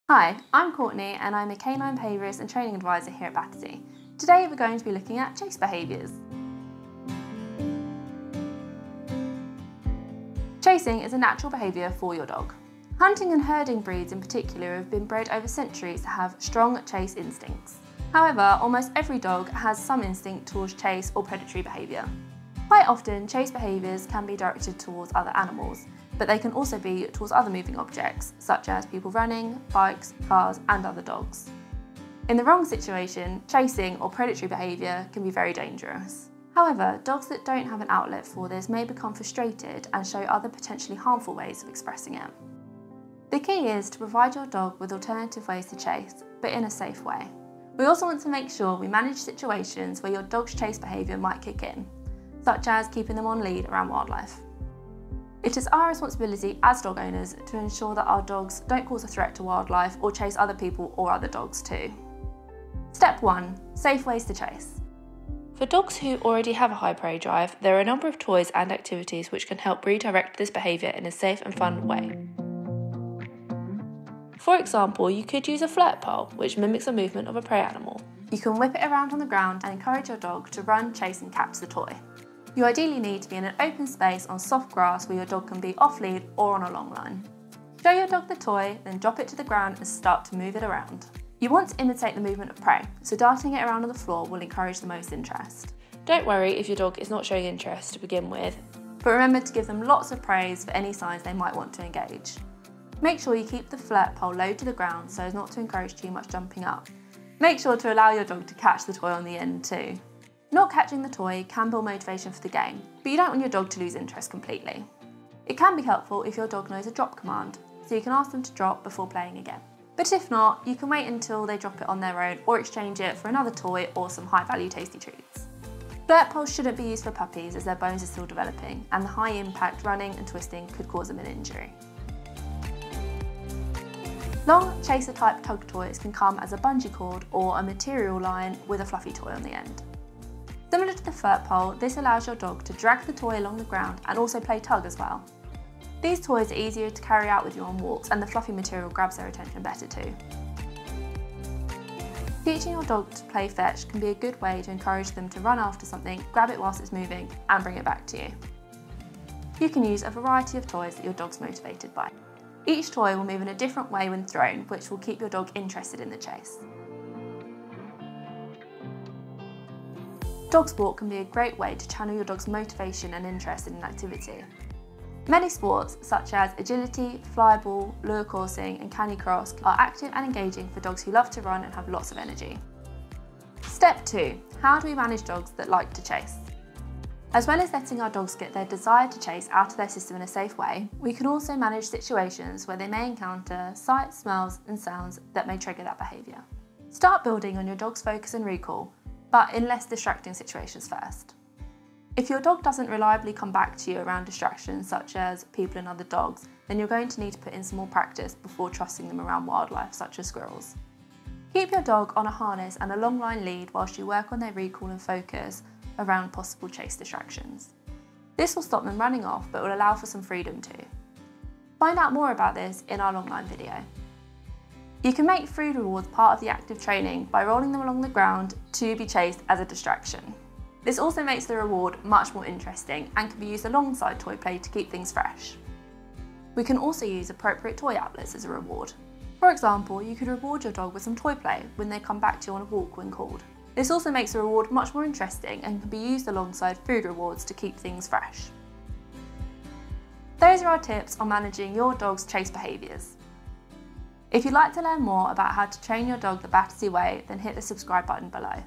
Hi, I'm Courtney and I'm a canine behaviourist and training advisor here at Battersea. Today we're going to be looking at chase behaviours. Chasing is a natural behaviour for your dog. Hunting and herding breeds in particular have been bred over centuries to have strong chase instincts. However, almost every dog has some instinct towards chase or predatory behaviour. Quite often, chase behaviours can be directed towards other animals, but they can also be towards other moving objects, such as people running, bikes, cars, and other dogs. In the wrong situation, chasing or predatory behaviour can be very dangerous. However, dogs that don't have an outlet for this may become frustrated and show other potentially harmful ways of expressing it. The key is to provide your dog with alternative ways to chase, but in a safe way. We also want to make sure we manage situations where your dog's chase behaviour might kick in, such as keeping them on lead around wildlife. It is our responsibility as dog owners to ensure that our dogs don't cause a threat to wildlife or chase other people or other dogs too. Step 1. Safe ways to chase. For dogs who already have a high prey drive, there are a number of toys and activities which can help redirect this behaviour in a safe and fun way. For example, you could use a flirt pole, which mimics the movement of a prey animal. You can whip it around on the ground and encourage your dog to run, chase and catch the toy. You ideally need to be in an open space on soft grass where your dog can be off lead or on a long line. Show your dog the toy, then drop it to the ground and start to move it around. You want to imitate the movement of prey, so darting it around on the floor will encourage the most interest. Don't worry if your dog is not showing interest to begin with, but remember to give them lots of praise for any signs they might want to engage. Make sure you keep the flirt pole low to the ground so as not to encourage too much jumping up. Make sure to allow your dog to catch the toy on the end too. Not catching the toy can build motivation for the game, but you don't want your dog to lose interest completely. It can be helpful if your dog knows a drop command, so you can ask them to drop before playing again. But if not, you can wait until they drop it on their own or exchange it for another toy or some high-value tasty treats. Flirt poles shouldn't be used for puppies as their bones are still developing, and the high-impact running and twisting could cause them an injury. Long chaser-type tug toys can come as a bungee cord or a material line with a fluffy toy on the end. Similar to the flirt pole, this allows your dog to drag the toy along the ground and also play tug as well. These toys are easier to carry out with you on walks and the fluffy material grabs their attention better too. Teaching your dog to play fetch can be a good way to encourage them to run after something, grab it whilst it's moving and bring it back to you. You can use a variety of toys that your dog's motivated by. Each toy will move in a different way when thrown, which will keep your dog interested in the chase. Dog sport can be a great way to channel your dog's motivation and interest in an activity. Many sports, such as agility, flyball, lure coursing and canicross, are active and engaging for dogs who love to run and have lots of energy. Step 2. How do we manage dogs that like to chase? As well as letting our dogs get their desire to chase out of their system in a safe way, we can also manage situations where they may encounter sights, smells and sounds that may trigger that behaviour. Start building on your dog's focus and recall, but in less distracting situations first. If your dog doesn't reliably come back to you around distractions such as people and other dogs, then you're going to need to put in some more practice before trusting them around wildlife such as squirrels. Keep your dog on a harness and a long line lead whilst you work on their recall and focus around possible chase distractions. This will stop them running off but will allow for some freedom too. Find out more about this in our long line video. You can make food rewards part of the active training by rolling them along the ground to be chased as a distraction. This also makes the reward much more interesting and can be used alongside toy play to keep things fresh. We can also use appropriate toy outlets as a reward. For example, you could reward your dog with some toy play when they come back to you on a walk when called. This also makes the reward much more interesting and can be used alongside food rewards to keep things fresh. Those are our tips on managing your dog's chase behaviours. If you'd like to learn more about how to train your dog the Battersea way, then hit the subscribe button below.